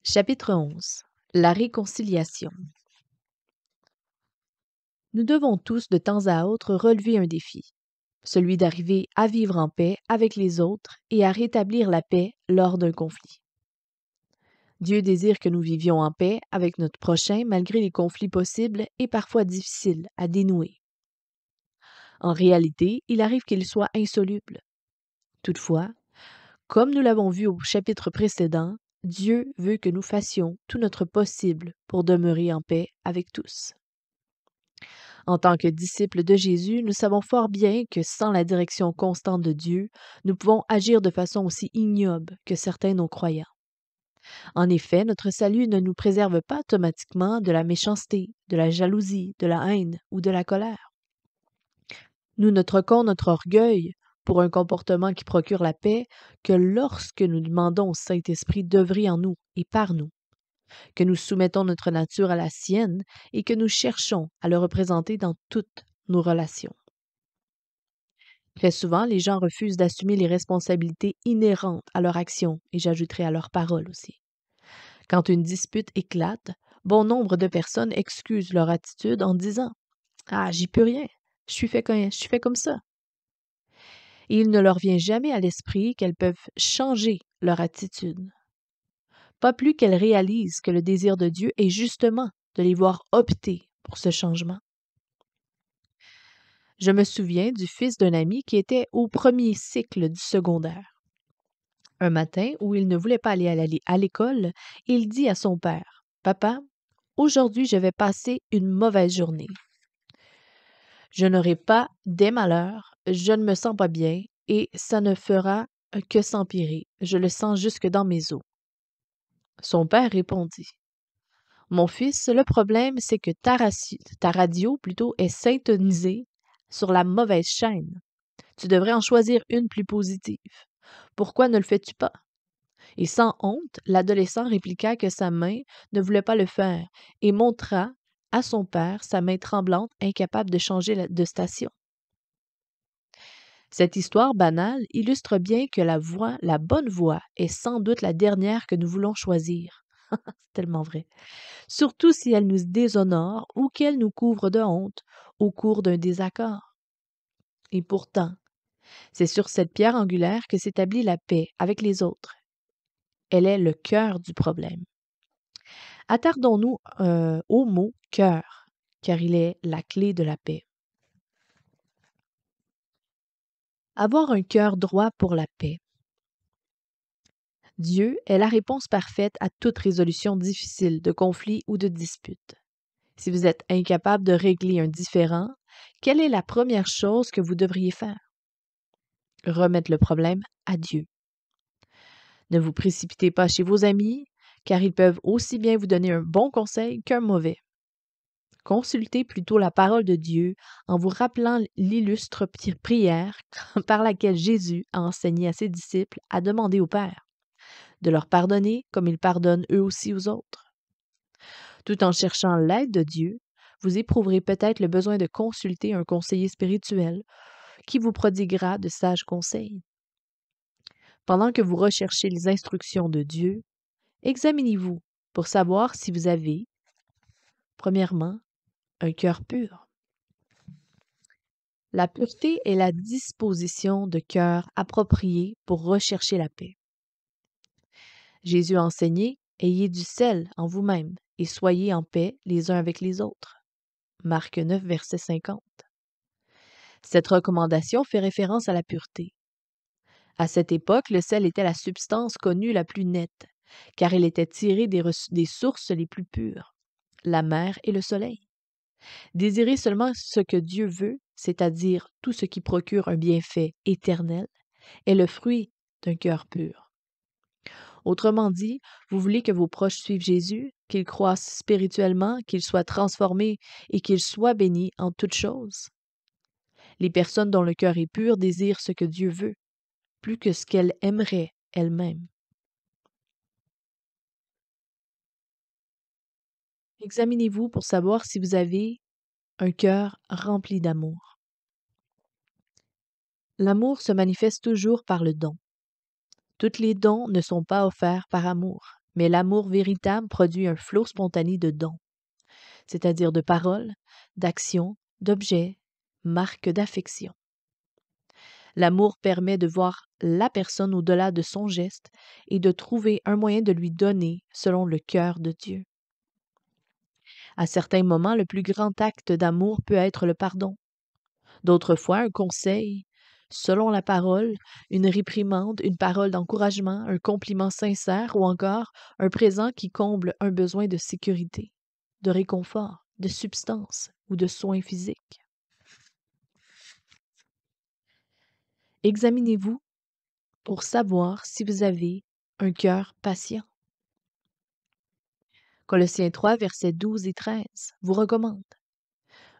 Chapitre 11. La réconciliation. Nous devons tous de temps à autre relever un défi, celui d'arriver à vivre en paix avec les autres et à rétablir la paix lors d'un conflit. Dieu désire que nous vivions en paix avec notre prochain malgré les conflits possibles et parfois difficiles à dénouer. En réalité, il arrive qu'ils soient insolubles. Toutefois, comme nous l'avons vu au chapitre précédent, Dieu veut que nous fassions tout notre possible pour demeurer en paix avec tous. En tant que disciples de Jésus, nous savons fort bien que sans la direction constante de Dieu, nous pouvons agir de façon aussi ignoble que certains non-croyants. En effet, notre salut ne nous préserve pas automatiquement de la méchanceté, de la jalousie, de la haine ou de la colère. Nous ne troquons notre orgueil pour un comportement qui procure la paix que lorsque nous demandons au Saint-Esprit d'œuvrer en nous et par nous, que nous soumettons notre nature à la sienne et que nous cherchons à le représenter dans toutes nos relations. Très souvent, les gens refusent d'assumer les responsabilités inhérentes à leur action, et j'ajouterai à leurs paroles aussi. Quand une dispute éclate, bon nombre de personnes excusent leur attitude en disant « Ah, j'y peux rien, je suis fait comme ça ». Et il ne leur vient jamais à l'esprit qu'elles peuvent changer leur attitude. Pas plus qu'elles réalisent que le désir de Dieu est justement de les voir opter pour ce changement. Je me souviens du fils d'un ami qui était au premier cycle du secondaire. Un matin où il ne voulait pas aller à l'école, il dit à son père, « Papa, aujourd'hui je vais passer une mauvaise journée. Je n'aurai pas des malheurs, je ne me sens pas bien et ça ne fera que s'empirer. Je le sens jusque dans mes os. » Son père répondit, « Mon fils, le problème c'est que ta radio plutôt est syntonisée sur la mauvaise chaîne. Tu devrais en choisir une plus positive. Pourquoi ne le fais-tu pas? » Et sans honte, l'adolescent répliqua que sa main ne voulait pas le faire et montra à son père sa main tremblante, incapable de changer de station. Cette histoire banale illustre bien que la bonne voie, est sans doute la dernière que nous voulons choisir. C'est tellement vrai. Surtout si elle nous déshonore ou qu'elle nous couvre de honte au cours d'un désaccord. Et pourtant, c'est sur cette pierre angulaire que s'établit la paix avec les autres. Elle est le cœur du problème. Attardons-nous au mot « cœur », car il est la clé de la paix. Avoir un cœur droit pour la paix. Dieu est la réponse parfaite à toute résolution difficile de conflit ou de dispute. Si vous êtes incapable de régler un différend, quelle est la première chose que vous devriez faire? Remettre le problème à Dieu. Ne vous précipitez pas chez vos amis, car ils peuvent aussi bien vous donner un bon conseil qu'un mauvais. Consultez plutôt la parole de Dieu en vous rappelant l'illustre prière par laquelle Jésus a enseigné à ses disciples à demander au Père de leur pardonner comme ils pardonnent eux aussi aux autres. Tout en cherchant l'aide de Dieu, vous éprouverez peut-être le besoin de consulter un conseiller spirituel qui vous prodiguera de sages conseils. Pendant que vous recherchez les instructions de Dieu, examinez-vous pour savoir si vous avez, premièrement, un cœur pur. La pureté est la disposition de cœur appropriée pour rechercher la paix. Jésus a enseigné « Ayez du sel en vous-même et soyez en paix les uns avec les autres. » Marc 9, verset 50. Cette recommandation fait référence à la pureté. À cette époque, le sel était la substance connue la plus nette, car il était tiré des sources les plus pures, la mer et le soleil. Désirer seulement ce que Dieu veut, c'est-à-dire tout ce qui procure un bienfait éternel, est le fruit d'un cœur pur. Autrement dit, vous voulez que vos proches suivent Jésus, qu'ils croissent spirituellement, qu'ils soient transformés et qu'ils soient bénis en toutes choses. Les personnes dont le cœur est pur désirent ce que Dieu veut, plus que ce qu'elles aimeraient elles-mêmes. Examinez-vous pour savoir si vous avez un cœur rempli d'amour. L'amour se manifeste toujours par le don. Tous les dons ne sont pas offerts par amour, Mais l'amour véritable produit un flot spontané de dons, c'est-à-dire de paroles, d'actions, d'objets, marques d'affection. L'amour permet de voir la personne au-delà de son geste et de trouver un moyen de lui donner selon le cœur de Dieu. À certains moments, le plus grand acte d'amour peut être le pardon. D'autres fois, un conseil, selon la parole, une réprimande, une parole d'encouragement, un compliment sincère ou encore un présent qui comble un besoin de sécurité, de réconfort, de substance ou de soins physiques. Examinez-vous pour savoir si vous avez un cœur patient. Colossiens 3, versets 12 et 13 vous recommande.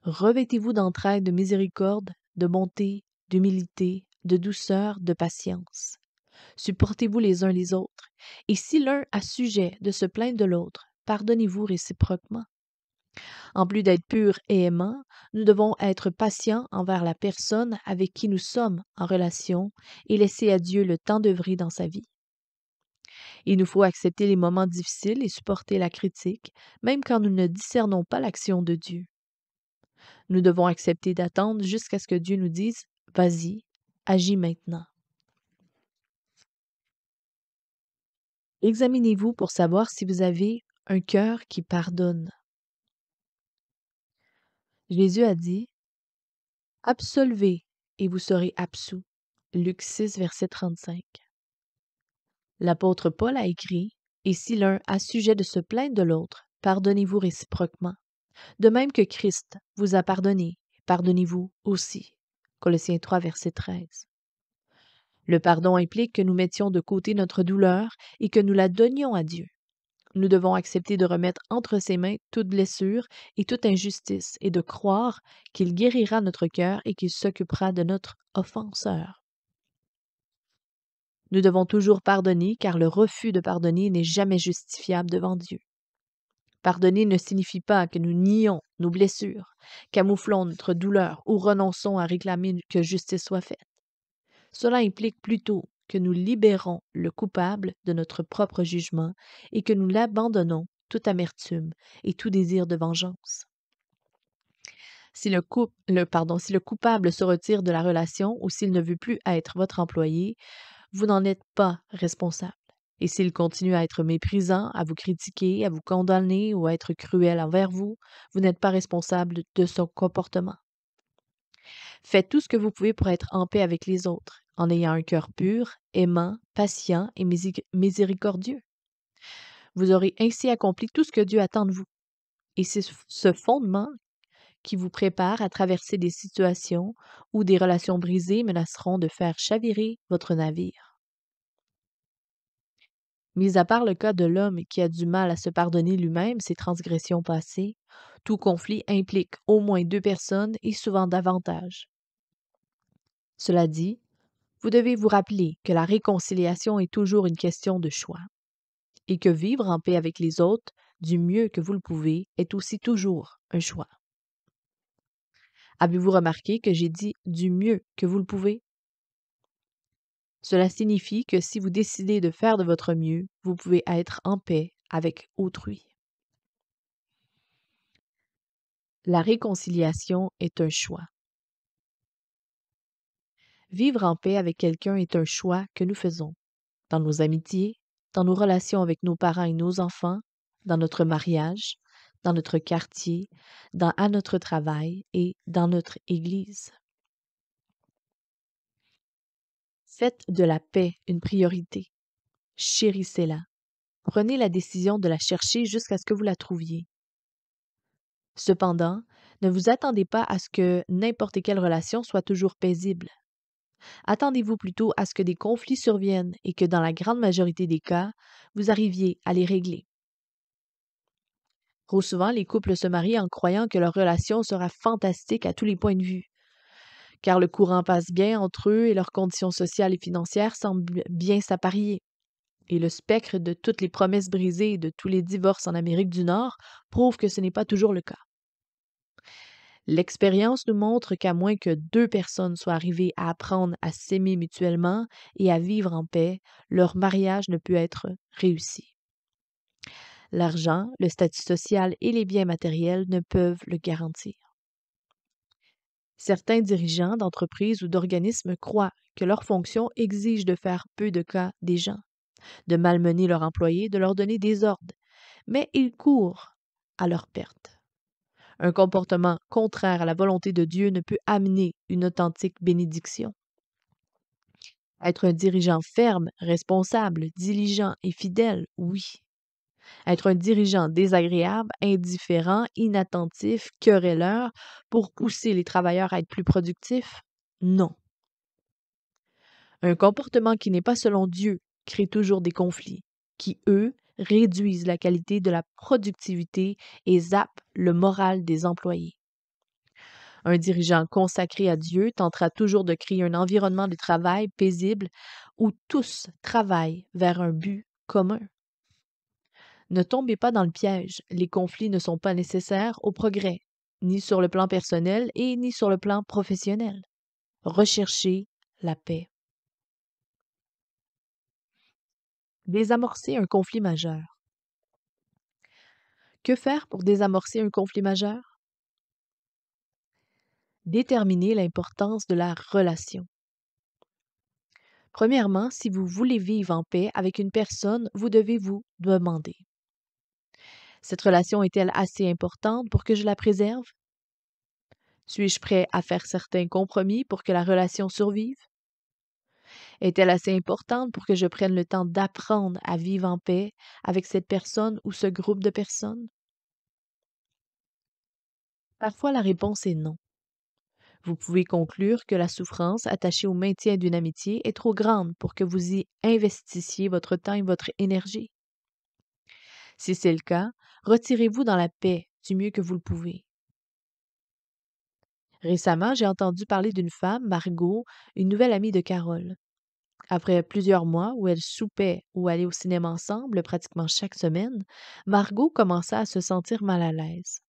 Revêtez-vous d'entrailles de miséricorde, de bonté, d'humilité, de douceur, de patience. Supportez-vous les uns les autres, et si l'un a sujet de se plaindre de l'autre, pardonnez-vous réciproquement. En plus d'être purs et aimants, nous devons être patients envers la personne avec qui nous sommes en relation et laisser à Dieu le temps d'œuvrer dans sa vie. Il nous faut accepter les moments difficiles et supporter la critique, même quand nous ne discernons pas l'action de Dieu. Nous devons accepter d'attendre jusqu'à ce que Dieu nous dise « Vas-y, agis maintenant ». Examinez-vous pour savoir si vous avez un cœur qui pardonne. Jésus a dit « Absolvez et vous serez absous ». Luc 6, verset 35. L'apôtre Paul a écrit « Et si l'un a sujet de se plaindre de l'autre, pardonnez-vous réciproquement. De même que Christ vous a pardonné, pardonnez-vous aussi. » Colossiens 3, verset 13. Le pardon implique que nous mettions de côté notre douleur et que nous la donnions à Dieu. Nous devons accepter de remettre entre ses mains toute blessure et toute injustice et de croire qu'il guérira notre cœur et qu'il s'occupera de notre offenseur. Nous devons toujours pardonner car le refus de pardonner n'est jamais justifiable devant Dieu. Pardonner ne signifie pas que nous nions nos blessures, camouflons notre douleur ou renonçons à réclamer que justice soit faite. Cela implique plutôt que nous libérons le coupable de notre propre jugement et que nous l'abandonnons toute amertume et tout désir de vengeance. Si le coupable se retire de la relation ou s'il ne veut plus être votre employé, vous n'en êtes pas responsable. Et s'il continue à être méprisant, à vous critiquer, à vous condamner ou à être cruel envers vous, vous n'êtes pas responsable de son comportement. Faites tout ce que vous pouvez pour être en paix avec les autres, en ayant un cœur pur, aimant, patient et miséricordieux. Vous aurez ainsi accompli tout ce que Dieu attend de vous. Et c'est ce fondement qui vous prépare à traverser des situations où des relations brisées menaceront de faire chavirer votre navire. Mis à part le cas de l'homme qui a du mal à se pardonner lui-même ses transgressions passées, tout conflit implique au moins deux personnes et souvent davantage. Cela dit, vous devez vous rappeler que la réconciliation est toujours une question de choix et que vivre en paix avec les autres du mieux que vous le pouvez est aussi toujours un choix. Avez-vous remarqué que j'ai dit du mieux que vous le pouvez? Cela signifie que si vous décidez de faire de votre mieux, vous pouvez être en paix avec autrui. La réconciliation est un choix. Vivre en paix avec quelqu'un est un choix que nous faisons dans nos amitiés, dans nos relations avec nos parents et nos enfants, dans notre mariage, dans notre quartier, à notre travail et dans notre Église. Faites de la paix une priorité. Chérissez-la. Prenez la décision de la chercher jusqu'à ce que vous la trouviez. Cependant, ne vous attendez pas à ce que n'importe quelle relation soit toujours paisible. Attendez-vous plutôt à ce que des conflits surviennent et que dans la grande majorité des cas, vous arriviez à les régler. Trop souvent, les couples se marient en croyant que leur relation sera fantastique à tous les points de vue, car le courant passe bien entre eux et leurs conditions sociales et financières semblent bien s'apparier. Et le spectre de toutes les promesses brisées et de tous les divorces en Amérique du Nord prouve que ce n'est pas toujours le cas. L'expérience nous montre qu'à moins que deux personnes soient arrivées à apprendre à s'aimer mutuellement et à vivre en paix, leur mariage ne peut être réussi. L'argent, le statut social et les biens matériels ne peuvent le garantir. Certains dirigeants d'entreprises ou d'organismes croient que leur fonction exige de faire peu de cas des gens, de malmener leurs employés, de leur donner des ordres, mais ils courent à leur perte. Un comportement contraire à la volonté de Dieu ne peut amener une authentique bénédiction. Être un dirigeant ferme, responsable, diligent et fidèle, oui. Être un dirigeant désagréable, indifférent, inattentif, querelleur pour pousser les travailleurs à être plus productifs, non. Un comportement qui n'est pas selon Dieu crée toujours des conflits, qui, eux, réduisent la qualité de la productivité et zappent le moral des employés. Un dirigeant consacré à Dieu tentera toujours de créer un environnement de travail paisible où tous travaillent vers un but commun. Ne tombez pas dans le piège, les conflits ne sont pas nécessaires au progrès, ni sur le plan personnel et ni sur le plan professionnel. Recherchez la paix. Désamorcer un conflit majeur. Que faire pour désamorcer un conflit majeur? Déterminer l'importance de la relation. Premièrement, si vous voulez vivre en paix avec une personne, vous devez vous demander: cette relation est-elle assez importante pour que je la préserve? Suis-je prêt à faire certains compromis pour que la relation survive? Est-elle assez importante pour que je prenne le temps d'apprendre à vivre en paix avec cette personne ou ce groupe de personnes? Parfois, la réponse est non. Vous pouvez conclure que la souffrance attachée au maintien d'une amitié est trop grande pour que vous y investissiez votre temps et votre énergie. Si c'est le cas, retirez-vous dans la paix du mieux que vous le pouvez. Récemment, j'ai entendu parler d'une femme, Margot, une nouvelle amie de Carole. Après plusieurs mois où elles soupaient ou allaient au cinéma ensemble pratiquement chaque semaine, Margot commença à se sentir mal à l'aise.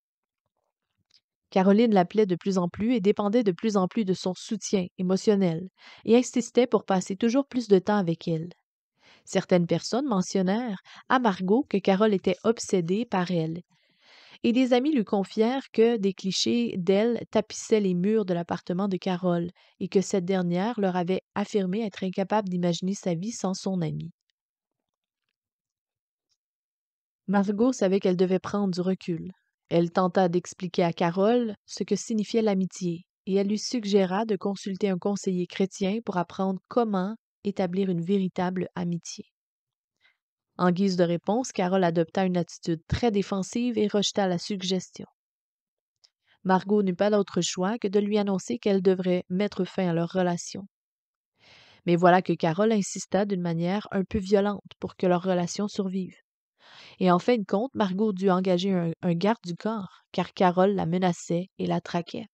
Caroline l'appelait de plus en plus et dépendait de plus en plus de son soutien émotionnel et insistait pour passer toujours plus de temps avec elle. Certaines personnes mentionnèrent à Margot que Carole était obsédée par elle, et des amis lui confièrent que des clichés d'elle tapissaient les murs de l'appartement de Carole et que cette dernière leur avait affirmé être incapable d'imaginer sa vie sans son amie. Margot savait qu'elle devait prendre du recul. Elle tenta d'expliquer à Carole ce que signifiait l'amitié, et elle lui suggéra de consulter un conseiller chrétien pour apprendre comment établir une véritable amitié. En guise de réponse, Carole adopta une attitude très défensive et rejeta la suggestion. Margot n'eut pas d'autre choix que de lui annoncer qu'elle devrait mettre fin à leur relation. Mais voilà que Carole insista d'une manière un peu violente pour que leur relation survive. Et en fin de compte, Margot dut engager un garde du corps, car Carole la menaçait et la traquait.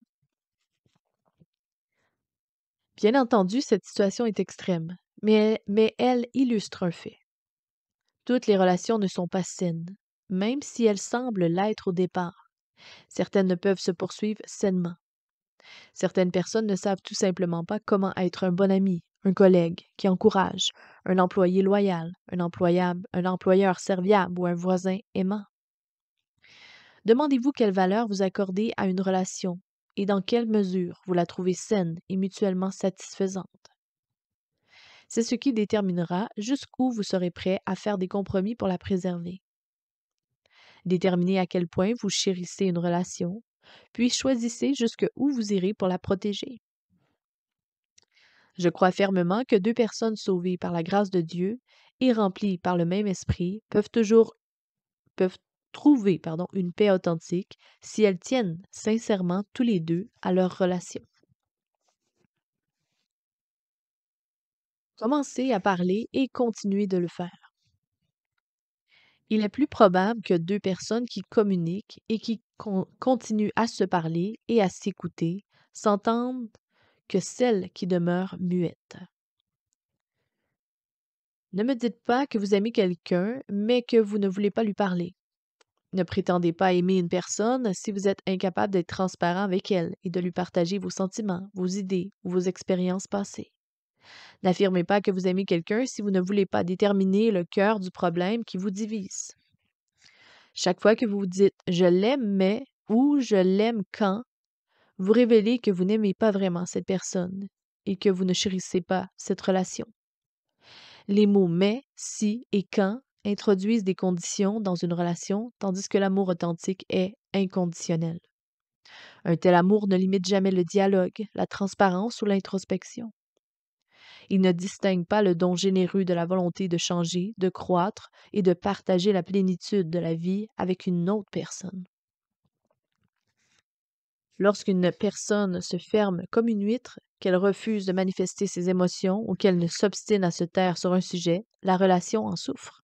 Bien entendu, cette situation est extrême, mais elle illustre un fait. Toutes les relations ne sont pas saines, même si elles semblent l'être au départ. Certaines ne peuvent se poursuivre sainement. Certaines personnes ne savent tout simplement pas comment être un bon ami, un collègue qui encourage, un employé loyal, un employeur serviable ou un voisin aimant. Demandez-vous quelle valeur vous accordez à une relation et dans quelle mesure vous la trouvez saine et mutuellement satisfaisante. C'est ce qui déterminera jusqu'où vous serez prêt à faire des compromis pour la préserver. Déterminez à quel point vous chérissez une relation, puis choisissez jusqu'où vous irez pour la protéger. Je crois fermement que deux personnes sauvées par la grâce de Dieu et remplies par le même esprit peuvent trouver une paix authentique si elles tiennent sincèrement tous les deux à leur relation. Commencez à parler et continuez de le faire. Il est plus probable que deux personnes qui communiquent et qui continuent à se parler et à s'écouter s'entendent que celles qui demeurent muettes. Ne me dites pas que vous aimez quelqu'un, mais que vous ne voulez pas lui parler. Ne prétendez pas aimer une personne si vous êtes incapable d'être transparent avec elle et de lui partager vos sentiments, vos idées ou vos expériences passées. N'affirmez pas que vous aimez quelqu'un si vous ne voulez pas déterminer le cœur du problème qui vous divise. Chaque fois que vous vous dites «je l'aime mais» ou «je l'aime quand», vous révélez que vous n'aimez pas vraiment cette personne et que vous ne chérissez pas cette relation. Les mots mais, si et quand introduisent des conditions dans une relation, tandis que l'amour authentique est inconditionnel. Un tel amour ne limite jamais le dialogue, la transparence ou l'introspection. Il ne distingue pas le don généreux de la volonté de changer, de croître et de partager la plénitude de la vie avec une autre personne. Lorsqu'une personne se ferme comme une huître, qu'elle refuse de manifester ses émotions ou qu'elle ne s'obstine à se taire sur un sujet, la relation en souffre.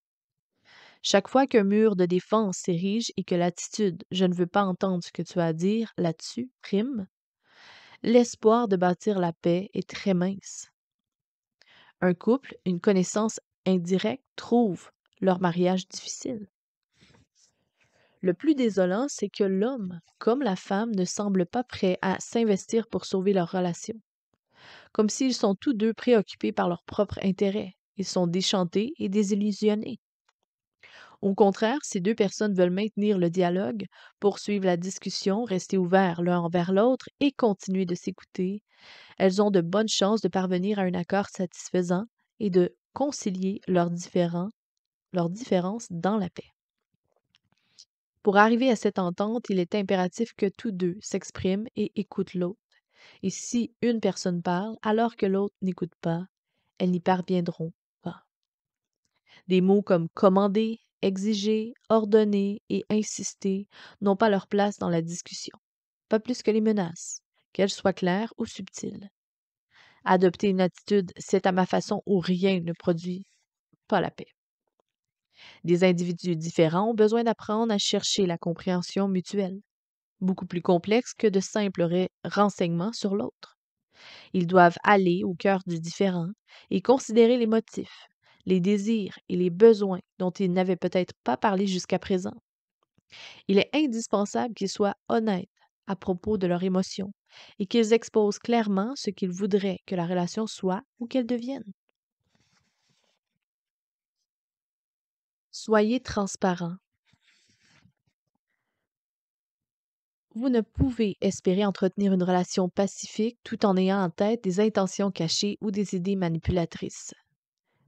Chaque fois qu'un mur de défense s'érige et que l'attitude «je ne veux pas entendre ce que tu as à dire là-dessus» prime, l'espoir de bâtir la paix est très mince. Un couple, une connaissance indirecte, trouve leur mariage difficile. Le plus désolant, c'est que l'homme, comme la femme, ne semblent pas prêts à s'investir pour sauver leur relation, comme s'ils sont tous deux préoccupés par leur propre intérêt. Ils sont déchantés et désillusionnés. Au contraire, si deux personnes veulent maintenir le dialogue, poursuivre la discussion, rester ouverts l'un envers l'autre et continuer de s'écouter, elles ont de bonnes chances de parvenir à un accord satisfaisant et de concilier leurs différences dans la paix. Pour arriver à cette entente, il est impératif que tous deux s'expriment et écoutent l'autre. Et si une personne parle alors que l'autre n'écoute pas, elles n'y parviendront pas. Des mots comme commander, exiger, ordonner et insister n'ont pas leur place dans la discussion, pas plus que les menaces, qu'elles soient claires ou subtiles. Adopter une attitude «c'est à ma façon» ou rien ne produit pas la paix. Des individus différents ont besoin d'apprendre à chercher la compréhension mutuelle, beaucoup plus complexe que de simples renseignements sur l'autre. Ils doivent aller au cœur du différent et considérer les motifs, les désirs et les besoins dont ils n'avaient peut-être pas parlé jusqu'à présent. Il est indispensable qu'ils soient honnêtes à propos de leurs émotions et qu'ils exposent clairement ce qu'ils voudraient que la relation soit ou qu'elle devienne. Soyez transparent. Vous ne pouvez espérer entretenir une relation pacifique tout en ayant en tête des intentions cachées ou des idées manipulatrices.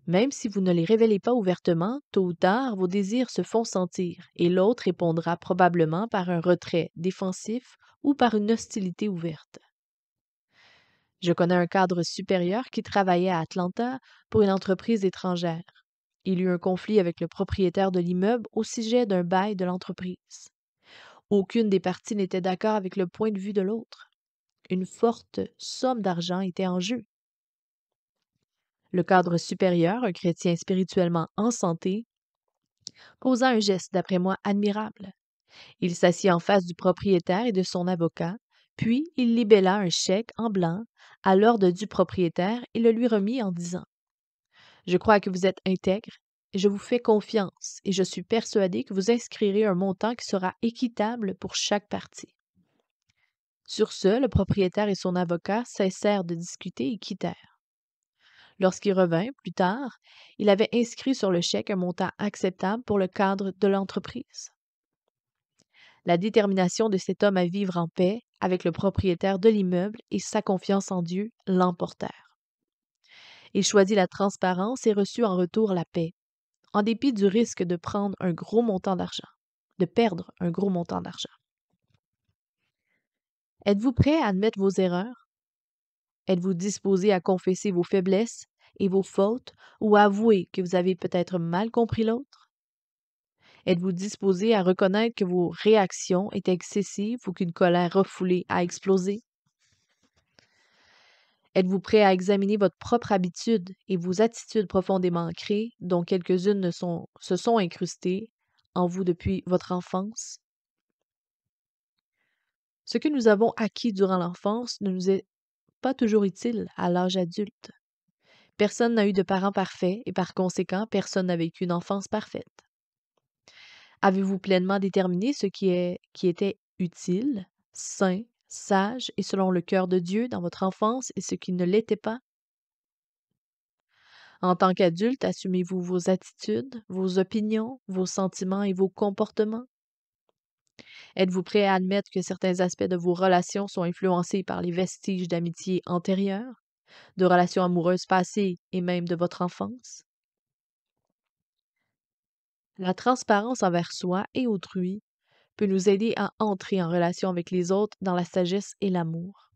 Même si vous ne les révélez pas ouvertement, tôt ou tard, vos désirs se font sentir et l'autre répondra probablement par un retrait défensif ou par une hostilité ouverte. Je connais un cadre supérieur qui travaillait à Atlanta pour une entreprise étrangère. Il eut un conflit avec le propriétaire de l'immeuble au sujet d'un bail de l'entreprise. Aucune des parties n'était d'accord avec le point de vue de l'autre. Une forte somme d'argent était en jeu. Le cadre supérieur, un chrétien spirituellement en santé, posa un geste, d'après moi, admirable. Il s'assit en face du propriétaire et de son avocat, puis il libella un chèque en blanc à l'ordre du propriétaire et le lui remit en disant: Je crois que vous êtes intègre, et je vous fais confiance, et je suis persuadé que vous inscrirez un montant qui sera équitable pour chaque partie. Sur ce, le propriétaire et son avocat cessèrent de discuter et quittèrent. Lorsqu'il revint, plus tard, il avait inscrit sur le chèque un montant acceptable pour le cadre de l'entreprise. La détermination de cet homme à vivre en paix avec le propriétaire de l'immeuble et sa confiance en Dieu l'emportèrent. Il choisit la transparence et reçut en retour la paix, en dépit du risque de prendre un gros montant d'argent, de perdre un gros montant d'argent. Êtes-vous prêt à admettre vos erreurs? Êtes-vous disposé à confesser vos faiblesses et vos fautes ou à avouer que vous avez peut-être mal compris l'autre? Êtes-vous disposé à reconnaître que vos réactions étaient excessives ou qu'une colère refoulée a explosé? Êtes-vous prêt à examiner votre propre habitude et vos attitudes profondément ancrées, dont quelques-unes se sont incrustées en vous depuis votre enfance? Ce que nous avons acquis durant l'enfance ne nous est pas toujours utile à l'âge adulte. Personne n'a eu de parents parfaits et par conséquent, personne n'a vécu une enfance parfaite. Avez-vous pleinement déterminé ce qui était utile, sain, sage et selon le cœur de Dieu dans votre enfance et ce qui ne l'était pas? En tant qu'adulte, assumez-vous vos attitudes, vos opinions, vos sentiments et vos comportements? Êtes-vous prêt à admettre que certains aspects de vos relations sont influencés par les vestiges d'amitié antérieures, de relations amoureuses passées et même de votre enfance? La transparence envers soi et autrui peut nous aider à entrer en relation avec les autres dans la sagesse et l'amour.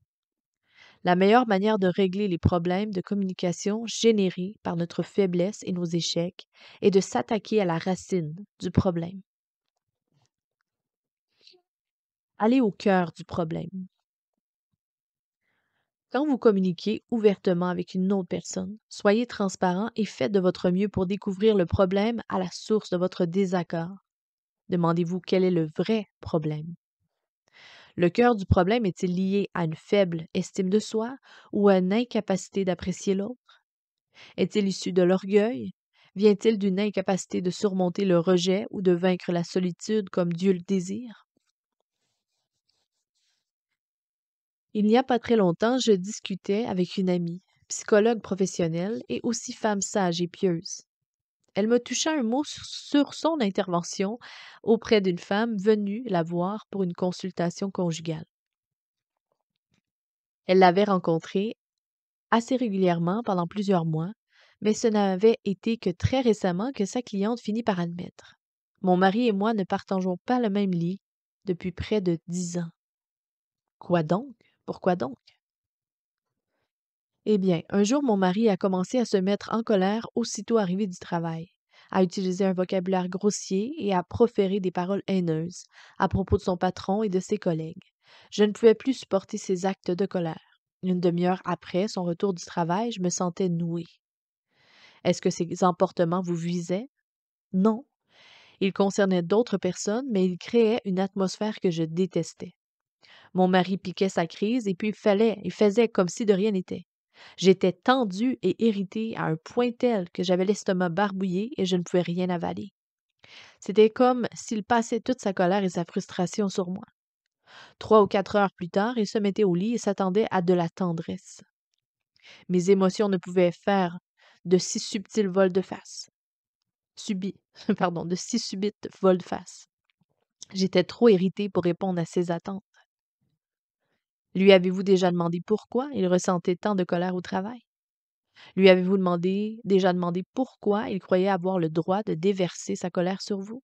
La meilleure manière de régler les problèmes de communication générés par notre faiblesse et nos échecs est de s'attaquer à la racine du problème. Allez au cœur du problème. Quand vous communiquez ouvertement avec une autre personne, soyez transparent et faites de votre mieux pour découvrir le problème à la source de votre désaccord. Demandez-vous quel est le vrai problème. Le cœur du problème est-il lié à une faible estime de soi ou à une incapacité d'apprécier l'autre? Est-il issu de l'orgueil? Vient-il d'une incapacité de surmonter le rejet ou de vaincre la solitude comme Dieu le désire? Il n'y a pas très longtemps, je discutais avec une amie, psychologue professionnelle et aussi femme sage et pieuse. Elle me toucha un mot sur son intervention auprès d'une femme venue la voir pour une consultation conjugale. Elle l'avait rencontrée assez régulièrement pendant plusieurs mois, mais ce n'avait été que très récemment que sa cliente finit par admettre. Mon mari et moi ne partageons pas le même lit depuis près de 10 ans. Quoi donc? Pourquoi donc? Eh bien, un jour, mon mari a commencé à se mettre en colère aussitôt arrivé du travail, à utiliser un vocabulaire grossier et à proférer des paroles haineuses à propos de son patron et de ses collègues. Je ne pouvais plus supporter ces actes de colère. Une demi-heure après son retour du travail, je me sentais nouée. Est-ce que ces emportements vous visaient? Non. Ils concernaient d'autres personnes, mais ils créaient une atmosphère que je détestais. Mon mari piquait sa crise et puis il faisait comme si de rien n'était. J'étais tendue et irritée à un point tel que j'avais l'estomac barbouillé et je ne pouvais rien avaler. C'était comme s'il passait toute sa colère et sa frustration sur moi. 3 ou 4 heures plus tard, il se mettait au lit et s'attendait à de la tendresse. Mes émotions ne pouvaient faire de si subtils vols-de-face. Subis, pardon, de si subites vols-de-face. J'étais trop irritée pour répondre à ses attentes. Lui avez-vous déjà demandé pourquoi il ressentait tant de colère au travail? Lui avez-vous déjà demandé pourquoi il croyait avoir le droit de déverser sa colère sur vous?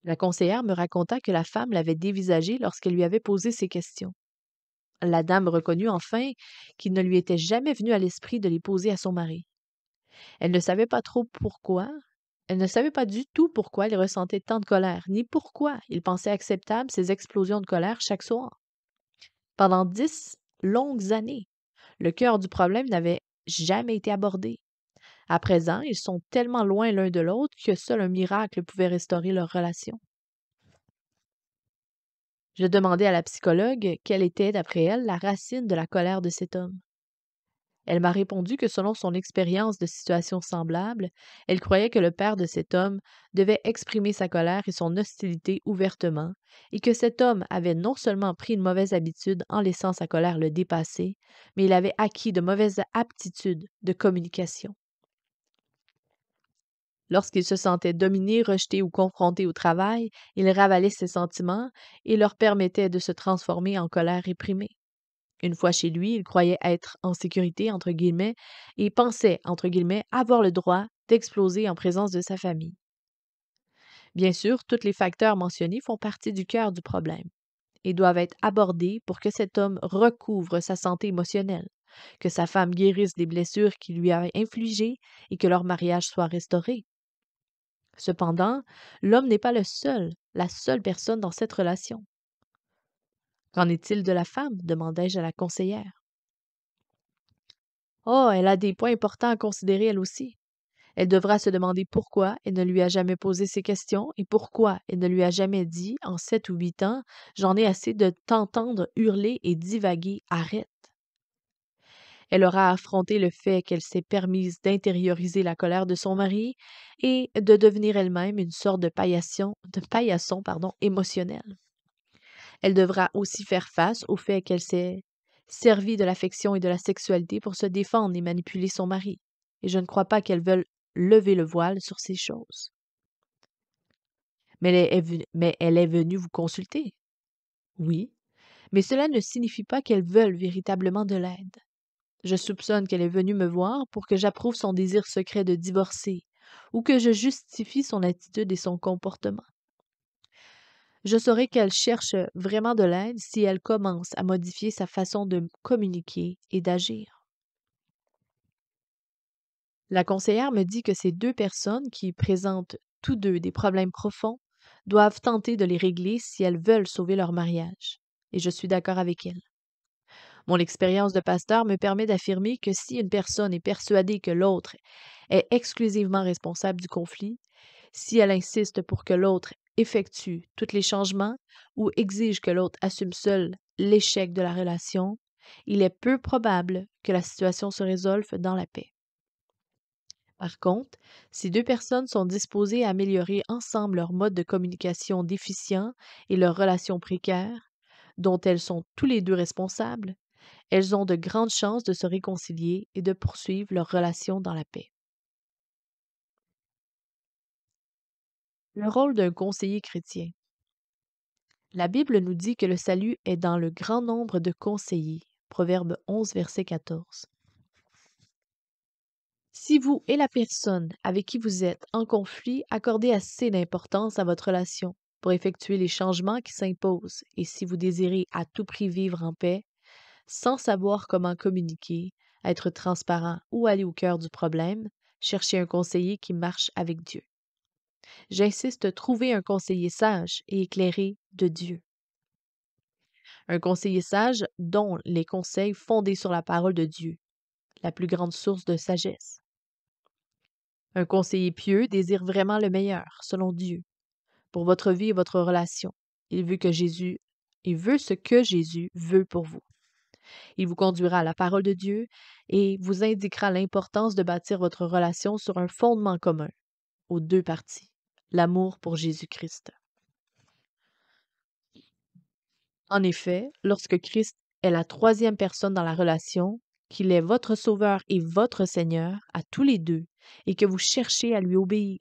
La conseillère me raconta que la femme l'avait dévisagé lorsqu'elle lui avait posé ces questions. La dame reconnut enfin qu'il ne lui était jamais venu à l'esprit de les poser à son mari. Elle ne savait pas trop pourquoi, elle ne savait pas du tout pourquoi il ressentait tant de colère, ni pourquoi il pensait acceptable ces explosions de colère chaque soir. Pendant 10 longues années, le cœur du problème n'avait jamais été abordé. À présent, ils sont tellement loin l'un de l'autre que seul un miracle pouvait restaurer leur relation. Je demandai à la psychologue quelle était, d'après elle, la racine de la colère de cet homme. Elle m'a répondu que selon son expérience de situations semblables, elle croyait que le père de cet homme devait exprimer sa colère et son hostilité ouvertement, et que cet homme avait non seulement pris une mauvaise habitude en laissant sa colère le dépasser, mais il avait acquis de mauvaises aptitudes de communication. Lorsqu'il se sentait dominé, rejeté ou confronté au travail, il ravalait ses sentiments et leur permettait de se transformer en colère réprimée. Une fois chez lui, il croyait être en sécurité, entre guillemets, et pensait, entre guillemets, avoir le droit d'exploser en présence de sa famille. Bien sûr, tous les facteurs mentionnés font partie du cœur du problème et doivent être abordés pour que cet homme recouvre sa santé émotionnelle, que sa femme guérisse des blessures qu'il lui a infligées et que leur mariage soit restauré. Cependant, l'homme n'est pas la seule personne dans cette relation. Qu'en est-il de la femme? Demandai-je à la conseillère. Oh, elle a des points importants à considérer elle aussi. Elle devra se demander pourquoi elle ne lui a jamais posé ces questions et pourquoi elle ne lui a jamais dit, en 7 ou 8 ans, j'en ai assez de t'entendre hurler et divaguer, arrête. Elle aura affronté le fait qu'elle s'est permise d'intérioriser la colère de son mari et de devenir elle-même une sorte de paillasson, émotionnel. Elle devra aussi faire face au fait servi de l'affection et de la sexualité pour se défendre et manipuler son mari. Et je ne crois pas qu'elles veulent lever le voile sur ces choses. Mais elle est venue vous consulter. Oui, mais cela ne signifie pas qu'elles veulent véritablement de l'aide. Je soupçonne qu'elle est venue me voir pour que j'approuve son désir secret de divorcer ou que je justifie son attitude et son comportement. Je saurai qu'elle cherche vraiment de l'aide si elle commence à modifier sa façon de communiquer et d'agir. La conseillère me dit que ces deux personnes qui présentent tous deux des problèmes profonds doivent tenter de les régler si elles veulent sauver leur mariage. Et je suis d'accord avec elle. Mon expérience de pasteur me permet d'affirmer que si une personne est persuadée que l'autre est exclusivement responsable du conflit, si elle insiste pour que l'autre effectue tous les changements ou exige que l'autre assume seul l'échec de la relation, il est peu probable que la situation se résolve dans la paix. Par contre, si deux personnes sont disposées à améliorer ensemble leur mode de communication déficient et leur relation précaire, dont elles sont tous les deux responsables, elles ont de grandes chances de se réconcilier et de poursuivre leur relation dans la paix. Le rôle d'un conseiller chrétien. La Bible nous dit que le salut est dans le grand nombre de conseillers. Proverbe 11, verset 14. Si vous et la personne avec qui vous êtes en conflit accordez assez d'importance à votre relation pour effectuer les changements qui s'imposent et si vous désirez à tout prix vivre en paix, sans savoir comment communiquer, être transparent ou aller au cœur du problème, cherchez un conseiller qui marche avec Dieu. J'insiste, trouver un conseiller sage et éclairé de Dieu. Un conseiller sage dont les conseils fondés sur la parole de Dieu, la plus grande source de sagesse. Un conseiller pieux désire vraiment le meilleur, selon Dieu, pour votre vie et votre relation. Il veut ce que Jésus veut pour vous. Il vous conduira à la parole de Dieu et vous indiquera l'importance de bâtir votre relation sur un fondement commun aux deux parties, l'amour pour Jésus-Christ. En effet, lorsque Christ est la troisième personne dans la relation, qu'il est votre Sauveur et votre Seigneur à tous les deux, et que vous cherchez à lui obéir,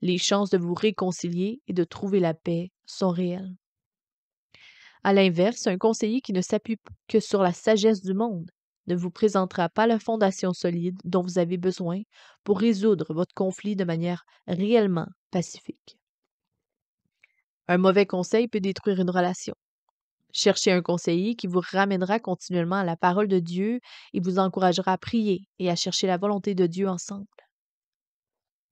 les chances de vous réconcilier et de trouver la paix sont réelles. À l'inverse, un conseiller qui ne s'appuie que sur la sagesse du monde ne vous présentera pas la fondation solide dont vous avez besoin pour résoudre votre conflit de manière réellement pacifique. Un mauvais conseil peut détruire une relation. Cherchez un conseiller qui vous ramènera continuellement à la parole de Dieu et vous encouragera à prier et à chercher la volonté de Dieu ensemble.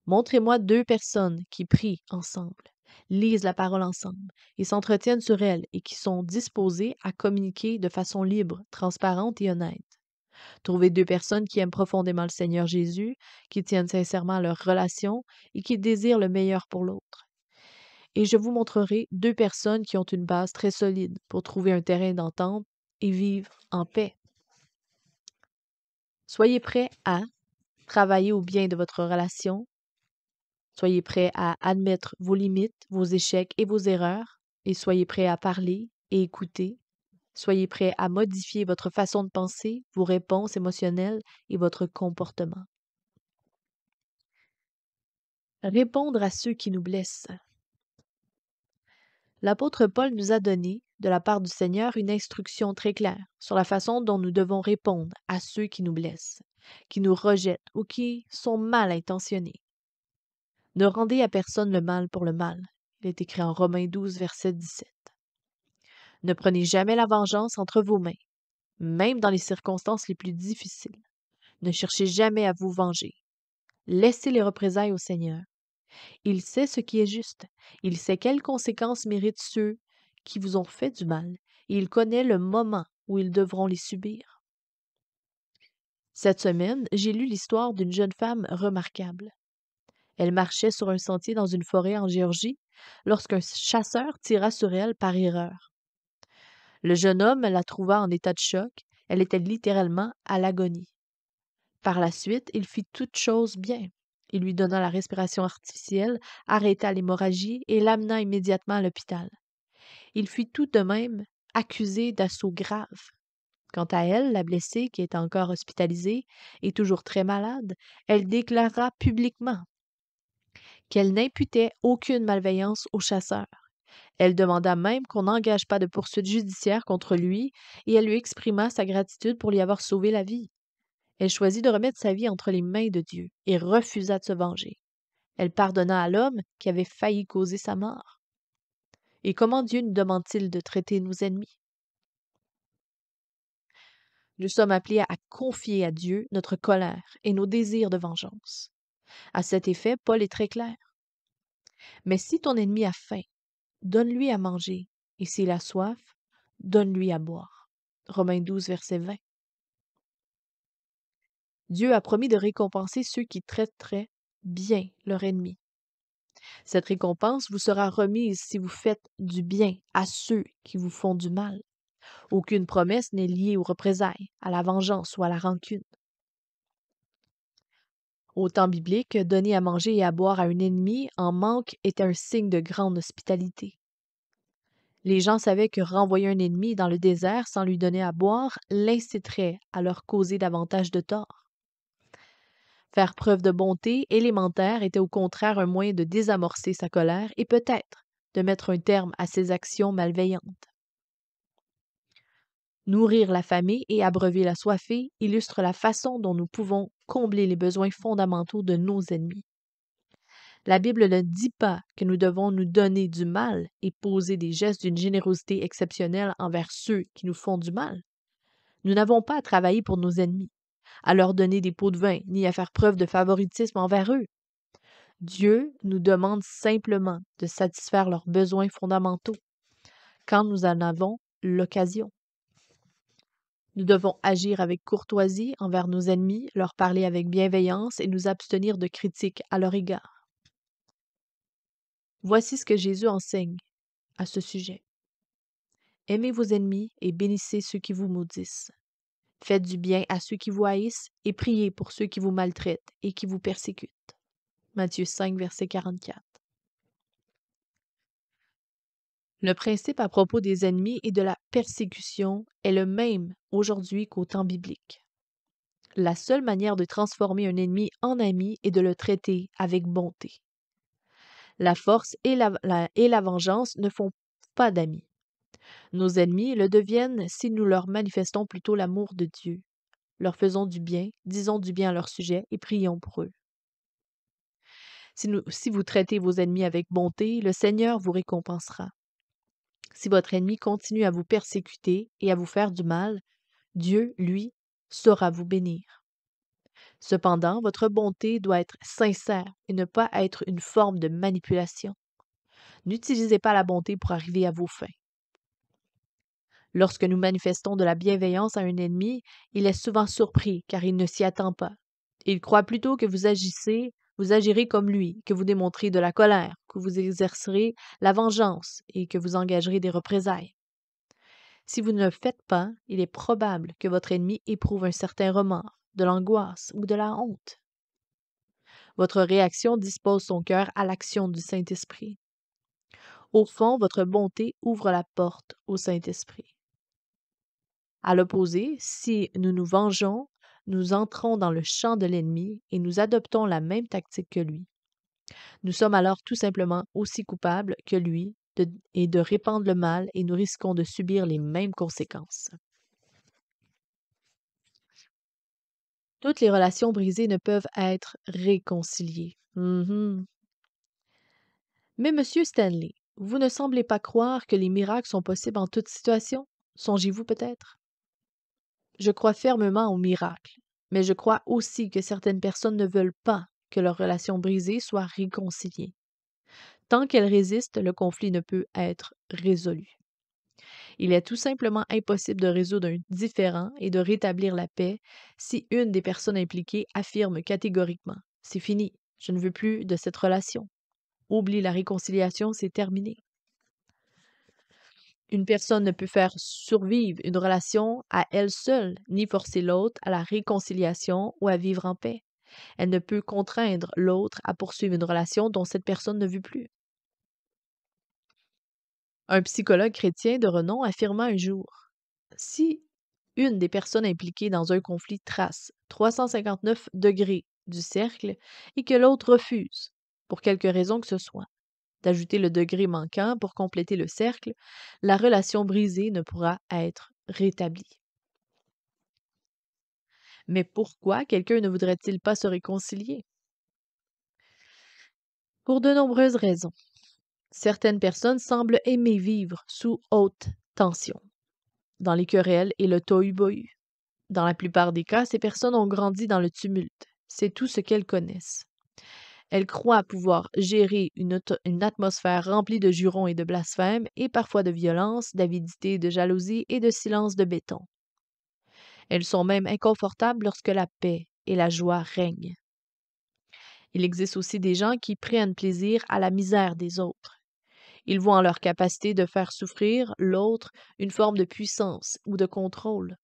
Montrez-moi deux personnes qui prient ensemble, lisent la parole ensemble et s'entretiennent sur elle et qui sont disposées à communiquer de façon libre, transparente et honnête. Trouvez deux personnes qui aiment profondément le Seigneur Jésus, qui tiennent sincèrement à leur relation et qui désirent le meilleur pour l'autre. Et je vous montrerai deux personnes qui ont une base très solide pour trouver un terrain d'entente et vivre en paix. Soyez prêts à travailler au bien de votre relation. Soyez prêts à admettre vos limites, vos échecs et vos erreurs. Et soyez prêts à parler et écouter. Soyez prêts à modifier votre façon de penser, vos réponses émotionnelles et votre comportement. Répondre à ceux qui nous blessent. L'apôtre Paul nous a donné, de la part du Seigneur, une instruction très claire sur la façon dont nous devons répondre à ceux qui nous blessent, qui nous rejettent ou qui sont mal intentionnés. Ne rendez à personne le mal pour le mal. Il est écrit en Romains 12, verset 17. Ne prenez jamais la vengeance entre vos mains, même dans les circonstances les plus difficiles. Ne cherchez jamais à vous venger. Laissez les représailles au Seigneur. Il sait ce qui est juste. Il sait quelles conséquences méritent ceux qui vous ont fait du mal, et il connaît le moment où ils devront les subir. Cette semaine, j'ai lu l'histoire d'une jeune femme remarquable. Elle marchait sur un sentier dans une forêt en Géorgie lorsqu'un chasseur tira sur elle par erreur. Le jeune homme la trouva en état de choc. Elle était littéralement à l'agonie. Par la suite, il fit toute chose bien. Il lui donna la respiration artificielle, arrêta l'hémorragie et l'amena immédiatement à l'hôpital. Il fut tout de même accusé d'assaut grave. Quant à elle, la blessée, qui est encore hospitalisée et toujours très malade, elle déclara publiquement qu'elle n'imputait aucune malveillance au chasseur. Elle demanda même qu'on n'engage pas de poursuite judiciaire contre lui et elle lui exprima sa gratitude pour lui avoir sauvé la vie. Elle choisit de remettre sa vie entre les mains de Dieu et refusa de se venger. Elle pardonna à l'homme qui avait failli causer sa mort. Et comment Dieu nous demande-t-il de traiter nos ennemis? Nous sommes appelés à confier à Dieu notre colère et nos désirs de vengeance. À cet effet, Paul est très clair. Mais si ton ennemi a faim, donne-lui à manger, et s'il a soif, donne-lui à boire. Romains 12, verset 20. Dieu a promis de récompenser ceux qui traiteraient bien leur ennemi. Cette récompense vous sera remise si vous faites du bien à ceux qui vous font du mal. Aucune promesse n'est liée aux représailles, à la vengeance ou à la rancune. Au temps biblique, donner à manger et à boire à un ennemi en manque était un signe de grande hospitalité. Les gens savaient que renvoyer un ennemi dans le désert sans lui donner à boire l'inciterait à leur causer davantage de tort. Faire preuve de bonté élémentaire était au contraire un moyen de désamorcer sa colère et peut-être de mettre un terme à ses actions malveillantes. Nourrir l'affamé et abreuver la soifée illustre la façon dont nous pouvons combler les besoins fondamentaux de nos ennemis. La Bible ne dit pas que nous devons nous donner du mal et poser des gestes d'une générosité exceptionnelle envers ceux qui nous font du mal. Nous n'avons pas à travailler pour nos ennemis, à leur donner des pots de vin, ni à faire preuve de favoritisme envers eux. Dieu nous demande simplement de satisfaire leurs besoins fondamentaux quand nous en avons l'occasion. Nous devons agir avec courtoisie envers nos ennemis, leur parler avec bienveillance et nous abstenir de critiques à leur égard. Voici ce que Jésus enseigne à ce sujet. Aimez vos ennemis et bénissez ceux qui vous maudissent. Faites du bien à ceux qui vous haïssent et priez pour ceux qui vous maltraitent et qui vous persécutent. Matthieu 5, verset 44. Le principe à propos des ennemis et de la persécution est le même aujourd'hui qu'au temps biblique. La seule manière de transformer un ennemi en ami est de le traiter avec bonté. La force et la vengeance ne font pas d'amis. Nos ennemis le deviennent si nous leur manifestons plutôt l'amour de Dieu. Leur faisons du bien, disons du bien à leur sujet et prions pour eux. Si vous traitez vos ennemis avec bonté, le Seigneur vous récompensera. Si votre ennemi continue à vous persécuter et à vous faire du mal, Dieu, lui, saura vous bénir. Cependant, votre bonté doit être sincère et ne pas être une forme de manipulation. N'utilisez pas la bonté pour arriver à vos fins. Lorsque nous manifestons de la bienveillance à un ennemi, il est souvent surpris car il ne s'y attend pas. Il croit plutôt que vous agirez comme lui, que vous démontrez de la colère, que vous exercerez la vengeance et que vous engagerez des représailles. Si vous ne le faites pas, il est probable que votre ennemi éprouve un certain remords, de l'angoisse ou de la honte. Votre réaction dispose son cœur à l'action du Saint-Esprit. Au fond, votre bonté ouvre la porte au Saint-Esprit. À l'opposé, si nous nous vengeons, nous entrons dans le champ de l'ennemi et nous adoptons la même tactique que lui. Nous sommes alors tout simplement aussi coupables que lui et de répandre le mal et nous risquons de subir les mêmes conséquences. Toutes les relations brisées ne peuvent être réconciliées. Mais Monsieur Stanley, vous ne semblez pas croire que les miracles sont possibles en toute situation? Songez-vous peut-être? Je crois fermement aux miracles, mais je crois aussi que certaines personnes ne veulent pas que leur relation brisée soit réconciliée. Tant qu'elle résiste, le conflit ne peut être résolu. Il est tout simplement impossible de résoudre un différend et de rétablir la paix si une des personnes impliquées affirme catégoriquement: c'est fini, je ne veux plus de cette relation. Oublie la réconciliation, c'est terminé. Une personne ne peut faire survivre une relation à elle seule, ni forcer l'autre à la réconciliation ou à vivre en paix. Elle ne peut contraindre l'autre à poursuivre une relation dont cette personne ne veut plus. Un psychologue chrétien de renom affirma un jour: Si une des personnes impliquées dans un conflit trace 359 degrés du cercle et que l'autre refuse, pour quelque raison que ce soit, d'ajouter le degré manquant pour compléter le cercle, la relation brisée ne pourra être rétablie. Mais pourquoi quelqu'un ne voudrait-il pas se réconcilier? Pour de nombreuses raisons. Certaines personnes semblent aimer vivre sous haute tension, dans les querelles et le tohu-bohu. Dans la plupart des cas, ces personnes ont grandi dans le tumulte. C'est tout ce qu'elles connaissent. Elles croient pouvoir gérer une atmosphère remplie de jurons et de blasphèmes, et parfois de violence, d'avidité, de jalousie et de silence de béton. Elles sont même inconfortables lorsque la paix et la joie règnent. Il existe aussi des gens qui prennent plaisir à la misère des autres. Ils voient en leur capacité de faire souffrir l'autre une forme de puissance ou de contrôle.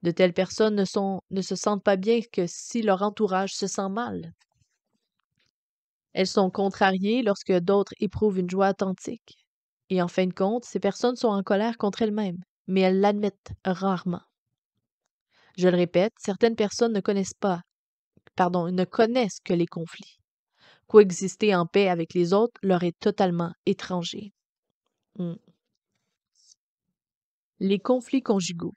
De telles personnes ne se sentent pas bien que si leur entourage se sent mal. Elles sont contrariées lorsque d'autres éprouvent une joie authentique. Et en fin de compte, ces personnes sont en colère contre elles-mêmes, mais elles l'admettent rarement. Je le répète, certaines personnes ne connaissent que les conflits. Coexister en paix avec les autres leur est totalement étranger. Hmm. Les conflits conjugaux.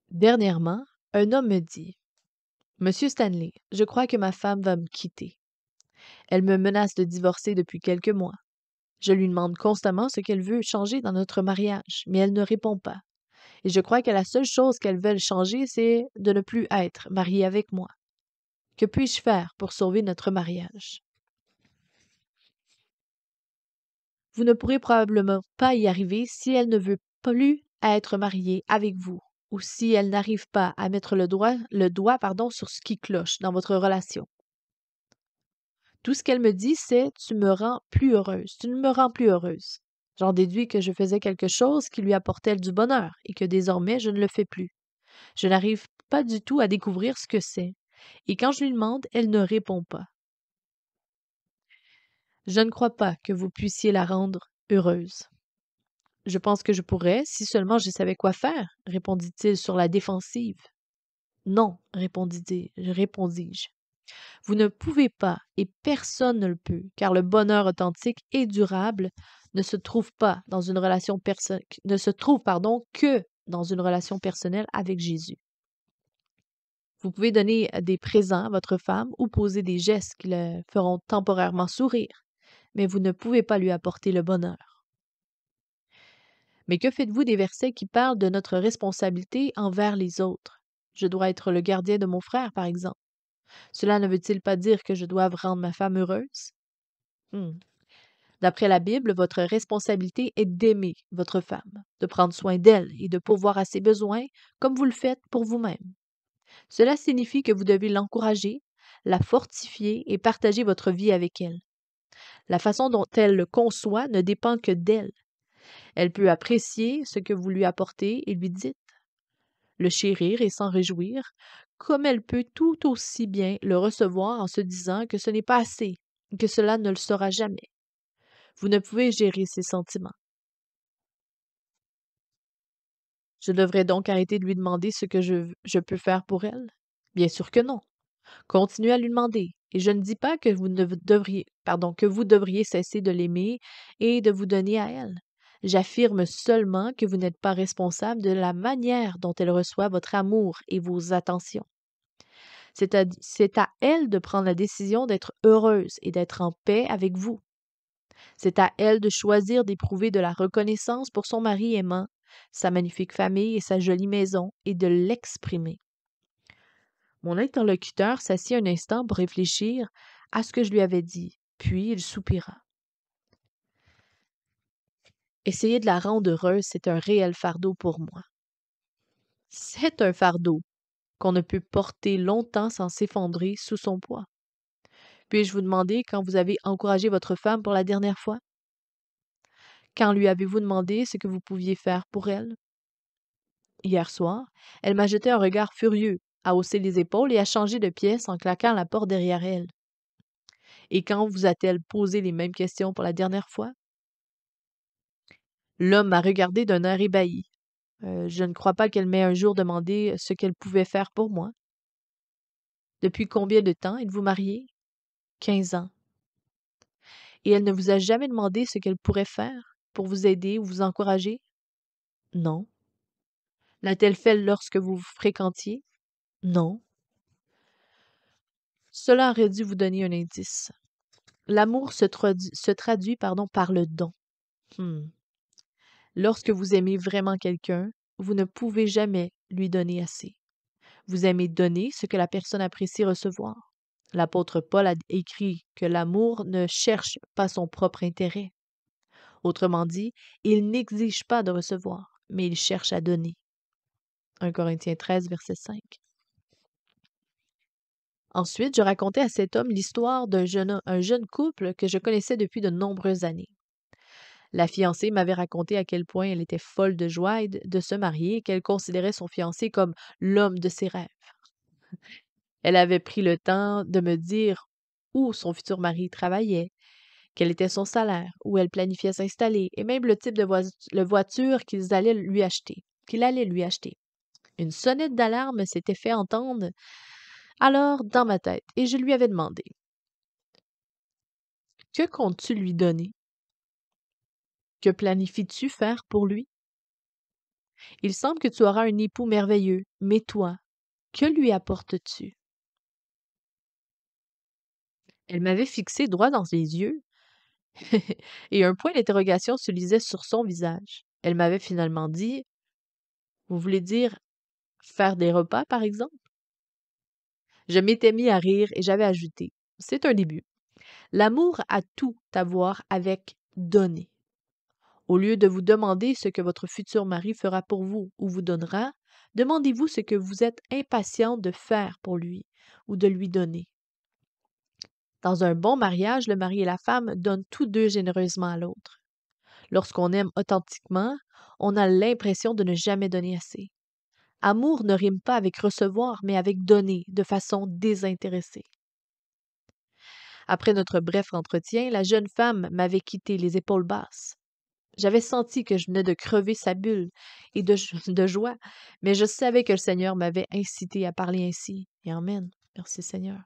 Dernièrement, un homme me dit: Monsieur Stanley, je crois que ma femme va me quitter. Elle me menace de divorcer depuis quelques mois. Je lui demande constamment ce qu'elle veut changer dans notre mariage, mais elle ne répond pas. Et je crois que la seule chose qu'elle veut changer, c'est de ne plus être mariée avec moi. Que puis-je faire pour sauver notre mariage? Vous ne pourrez probablement pas y arriver si elle ne veut plus être mariée avec vous, ou si elle n'arrive pas à mettre le doigt sur ce qui cloche dans votre relation. Tout ce qu'elle me dit, c'est: tu me rends plus heureuse, tu ne me rends plus heureuse. J'en déduis que je faisais quelque chose qui lui apportait du bonheur et que désormais je ne le fais plus. Je n'arrive pas du tout à découvrir ce que c'est. Et quand je lui demande, elle ne répond pas. Je ne crois pas que vous puissiez la rendre heureuse. Je pense que je pourrais, si seulement je savais quoi faire, répondit-il sur la défensive. Non, répondis-je. Vous ne pouvez pas, et personne ne le peut, car le bonheur authentique et durable ne se trouve pas dans une relation ne se trouve, que dans une relation personnelle avec Jésus. Vous pouvez donner des présents à votre femme ou poser des gestes qui le feront temporairement sourire, mais vous ne pouvez pas lui apporter le bonheur. Mais que faites-vous des versets qui parlent de notre responsabilité envers les autres? Je dois être le gardien de mon frère, par exemple. Cela ne veut-il pas dire que je dois rendre ma femme heureuse? Hmm. D'après la Bible, votre responsabilité est d'aimer votre femme, de prendre soin d'elle et de pourvoir à ses besoins comme vous le faites pour vous-même. Cela signifie que vous devez l'encourager, la fortifier et partager votre vie avec elle. La façon dont elle le conçoit ne dépend que d'elle. Elle peut apprécier ce que vous lui apportez et lui dites, le chérir et s'en réjouir, comme elle peut tout aussi bien le recevoir en se disant que ce n'est pas assez, que cela ne le sera jamais. Vous ne pouvez gérer ses sentiments. Je devrais donc arrêter de lui demander ce que je peux faire pour elle? Bien sûr que non. Continuez à lui demander. Et je ne dis pas que que vous devriez cesser de l'aimer et de vous donner à elle. J'affirme seulement que vous n'êtes pas responsable de la manière dont elle reçoit votre amour et vos attentions. C'est à elle de prendre la décision d'être heureuse et d'être en paix avec vous. C'est à elle de choisir d'éprouver de la reconnaissance pour son mari aimant, sa magnifique famille et sa jolie maison, et de l'exprimer. Mon interlocuteur s'assit un instant pour réfléchir à ce que je lui avais dit, puis il soupira. Essayer de la rendre heureuse, c'est un réel fardeau pour moi. C'est un fardeau qu'on ne peut porter longtemps sans s'effondrer sous son poids. Puis-je vous demander quand vous avez encouragé votre femme pour la dernière fois? Quand lui avez-vous demandé ce que vous pouviez faire pour elle? Hier soir, elle m'a jeté un regard furieux, a haussé les épaules et a changé de pièce en claquant la porte derrière elle. Et quand vous a-t-elle posé les mêmes questions pour la dernière fois? L'homme m'a regardé d'un air ébahi. Je ne crois pas qu'elle m'ait un jour demandé ce qu'elle pouvait faire pour moi. Depuis combien de temps êtes-vous mariés? 15 ans. Et elle ne vous a jamais demandé ce qu'elle pourrait faire pour vous aider ou vous encourager? Non. L'a-t-elle fait lorsque vous vous fréquentiez? Non. Cela aurait dû vous donner un indice. L'amour se traduit par le don. Hmm. Lorsque vous aimez vraiment quelqu'un, vous ne pouvez jamais lui donner assez. Vous aimez donner ce que la personne apprécie recevoir. L'apôtre Paul a écrit que l'amour ne cherche pas son propre intérêt. Autrement dit, il n'exige pas de recevoir, mais il cherche à donner. 1 Corinthiens 13, verset 5. Ensuite, je racontais à cet homme l'histoire un jeune couple que je connaissais depuis de nombreuses années. La fiancée m'avait raconté à quel point elle était folle de joie de se marier et qu'elle considérait son fiancé comme l'homme de ses rêves. Elle avait pris le temps de me dire où son futur mari travaillait, quel était son salaire, où elle planifiait s'installer et même le type de voiture qu'il allait lui acheter. Une sonnette d'alarme s'était fait entendre alors dans ma tête et je lui avais demandé: Que comptes-tu lui donner? Que planifies-tu faire pour lui? Il semble que tu auras un époux merveilleux, mais toi, que lui apportes-tu? Elle m'avait fixé droit dans les yeux et un point d'interrogation se lisait sur son visage. Elle m'avait finalement dit: Vous voulez dire faire des repas, par exemple? Je m'étais mis à rire et j'avais ajouté: C'est un début. L'amour a tout à voir avec donner. Au lieu de vous demander ce que votre futur mari fera pour vous ou vous donnera, demandez-vous ce que vous êtes impatient de faire pour lui ou de lui donner. Dans un bon mariage, le mari et la femme donnent tous deux généreusement à l'autre. Lorsqu'on aime authentiquement, on a l'impression de ne jamais donner assez. Amour ne rime pas avec recevoir, mais avec donner de façon désintéressée. Après notre bref entretien, la jeune femme m'avait quitté les épaules basses. J'avais senti que je venais de crever sa bulle et de joie, mais je savais que le Seigneur m'avait incité à parler ainsi. Et amen. Merci Seigneur.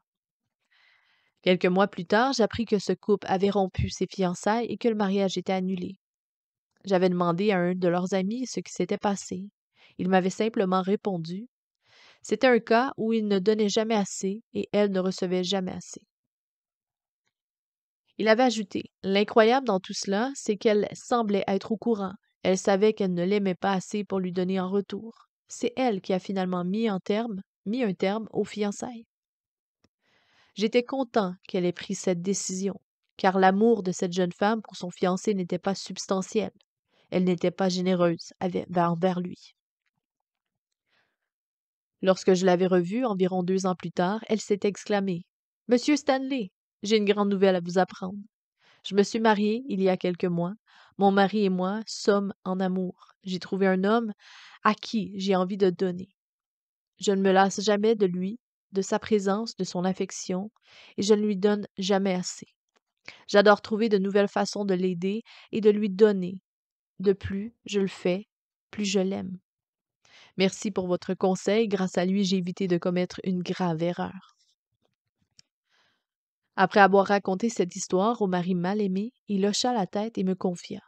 Quelques mois plus tard, j'appris que ce couple avait rompu ses fiançailles et que le mariage était annulé. J'avais demandé à un de leurs amis ce qui s'était passé. Il m'avait simplement répondu: C'était un cas où il ne donnait jamais assez et elle ne recevait jamais assez. Il avait ajouté: L'incroyable dans tout cela, c'est qu'elle semblait être au courant. Elle savait qu'elle ne l'aimait pas assez pour lui donner en retour. C'est elle qui a finalement mis un terme aux fiançailles. J'étais content qu'elle ait pris cette décision, car l'amour de cette jeune femme pour son fiancé n'était pas substantiel. Elle n'était pas généreuse envers lui. Lorsque je l'avais revue, environ 2 ans plus tard, elle s'est exclamée: Monsieur Stanley, j'ai une grande nouvelle à vous apprendre. Je me suis mariée il y a quelques mois. Mon mari et moi sommes en amour. J'ai trouvé un homme à qui j'ai envie de donner. Je ne me lasse jamais de lui, de sa présence, de son affection, et je ne lui donne jamais assez. J'adore trouver de nouvelles façons de l'aider et de lui donner. De plus je le fais, plus je l'aime. Merci pour votre conseil. Grâce à lui, j'ai évité de commettre une grave erreur. Après avoir raconté cette histoire au mari mal aimé, il hocha la tête et me confia: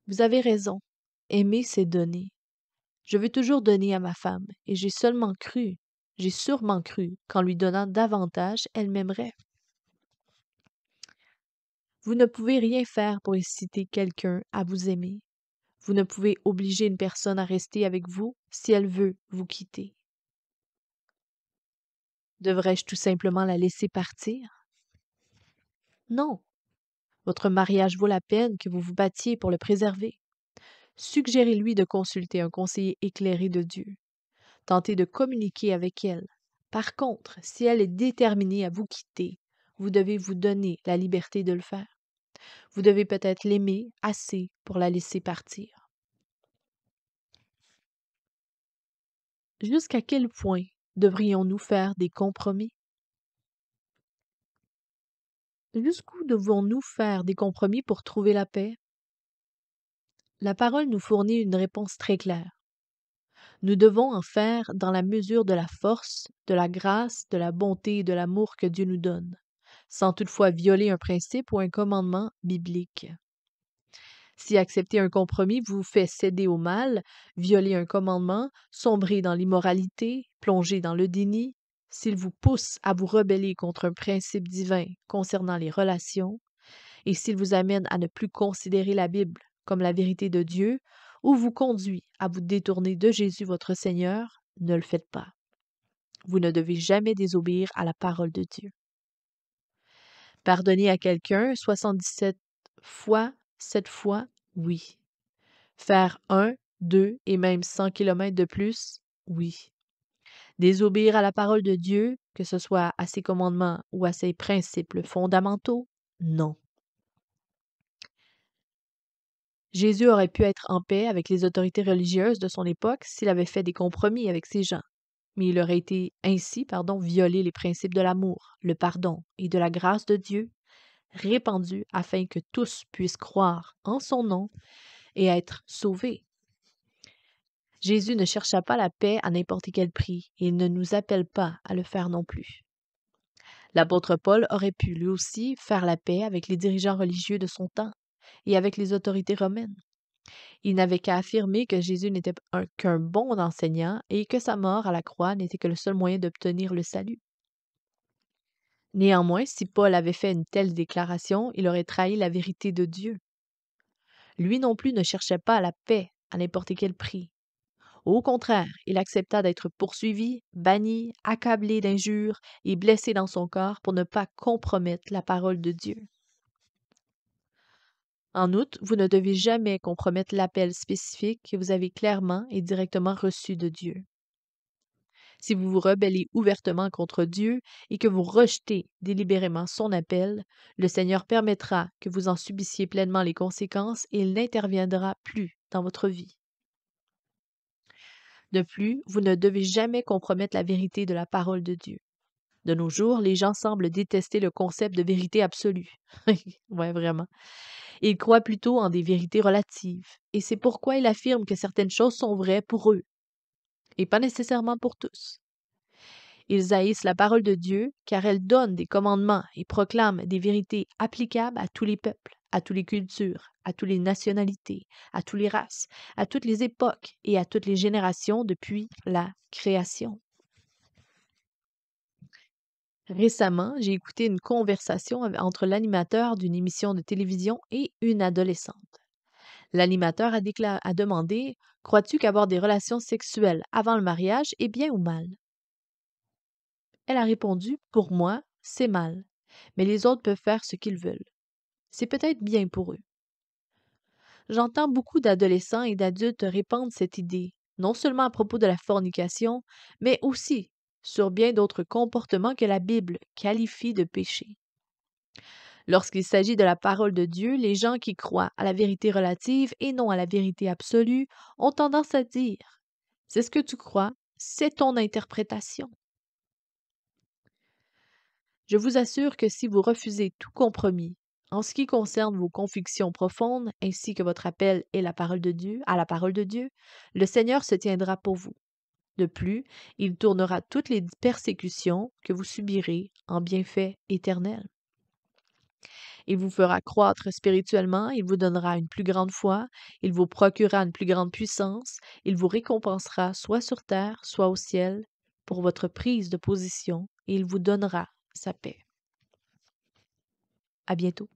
Vous avez raison. Aimer, c'est donner. Je veux toujours donner à ma femme, et j'ai sûrement cru qu'en lui donnant davantage, elle m'aimerait. Vous ne pouvez rien faire pour inciter quelqu'un à vous aimer. Vous ne pouvez obliger une personne à rester avec vous si elle veut vous quitter. Devrais-je tout simplement la laisser partir? Non. Votre mariage vaut la peine que vous vous battiez pour le préserver. Suggérez-lui de consulter un conseiller éclairé de Dieu. Tentez de communiquer avec elle. Par contre, si elle est déterminée à vous quitter, vous devez vous donner la liberté de le faire. Vous devez peut-être l'aimer assez pour la laisser partir. Jusqu'à quel point devrions-nous faire des compromis? Jusqu'où devons-nous faire des compromis pour trouver la paix? La parole nous fournit une réponse très claire. Nous devons en faire dans la mesure de la force, de la grâce, de la bonté et de l'amour que Dieu nous donne, sans toutefois violer un principe ou un commandement biblique. Si accepter un compromis vous fait céder au mal, violer un commandement, sombrer dans l'immoralité, plonger dans le déni, s'il vous pousse à vous rebeller contre un principe divin concernant les relations, et s'il vous amène à ne plus considérer la Bible comme la vérité de Dieu, ou vous conduit à vous détourner de Jésus votre Seigneur, ne le faites pas. Vous ne devez jamais désobéir à la parole de Dieu. Pardonner à quelqu'un 77 fois, 7 fois, oui. Faire 1, 2 et même 100 kilomètres de plus, oui. Désobéir à la parole de Dieu, que ce soit à ses commandements ou à ses principes fondamentaux, non. Jésus aurait pu être en paix avec les autorités religieuses de son époque s'il avait fait des compromis avec ces gens, mais il aurait été ainsi, violé les principes de l'amour, le pardon et de la grâce de Dieu, répandus afin que tous puissent croire en son nom et être sauvés. Jésus ne chercha pas la paix à n'importe quel prix, et il ne nous appelle pas à le faire non plus. L'apôtre Paul aurait pu lui aussi faire la paix avec les dirigeants religieux de son temps et avec les autorités romaines. Il n'avait qu'à affirmer que Jésus n'était qu'un bon enseignant et que sa mort à la croix n'était que le seul moyen d'obtenir le salut. Néanmoins, si Paul avait fait une telle déclaration, il aurait trahi la vérité de Dieu. Lui non plus ne cherchait pas la paix à n'importe quel prix. Au contraire, il accepta d'être poursuivi, banni, accablé d'injures et blessé dans son corps pour ne pas compromettre la parole de Dieu. En outre, vous ne devez jamais compromettre l'appel spécifique que vous avez clairement et directement reçu de Dieu. Si vous vous rebellez ouvertement contre Dieu et que vous rejetez délibérément son appel, le Seigneur permettra que vous en subissiez pleinement les conséquences et il n'interviendra plus dans votre vie. De plus, vous ne devez jamais compromettre la vérité de la parole de Dieu. De nos jours, les gens semblent détester le concept de vérité absolue. Ouais, vraiment. Ils croient plutôt en des vérités relatives, et c'est pourquoi ils affirment que certaines choses sont vraies pour eux, et pas nécessairement pour tous. Ils haïssent la parole de Dieu, car elle donne des commandements et proclame des vérités applicables à tous les peuples, à toutes les cultures, à toutes les nationalités, à toutes les races, à toutes les époques et à toutes les générations depuis la création. Récemment, j'ai écouté une conversation entre l'animateur d'une émission de télévision et une adolescente. L'animateur a demandé: crois-tu qu'avoir des relations sexuelles avant le mariage est bien ou mal? Elle a répondu: pour moi, c'est mal, mais les autres peuvent faire ce qu'ils veulent. C'est peut-être bien pour eux. J'entends beaucoup d'adolescents et d'adultes répandre cette idée, non seulement à propos de la fornication, mais aussi sur bien d'autres comportements que la Bible qualifie de péché. Lorsqu'il s'agit de la parole de Dieu, les gens qui croient à la vérité relative et non à la vérité absolue ont tendance à dire: c'est ce que tu crois, c'est ton interprétation. Je vous assure que si vous refusez tout compromis en ce qui concerne vos convictions profondes ainsi que votre appel est la parole de Dieu, à la parole de Dieu, le Seigneur se tiendra pour vous. De plus, il tournera toutes les persécutions que vous subirez en bienfaits éternels. Il vous fera croître spirituellement, il vous donnera une plus grande foi, il vous procurera une plus grande puissance, il vous récompensera soit sur terre, soit au ciel, pour votre prise de position, et il vous donnera sa paix. À bientôt.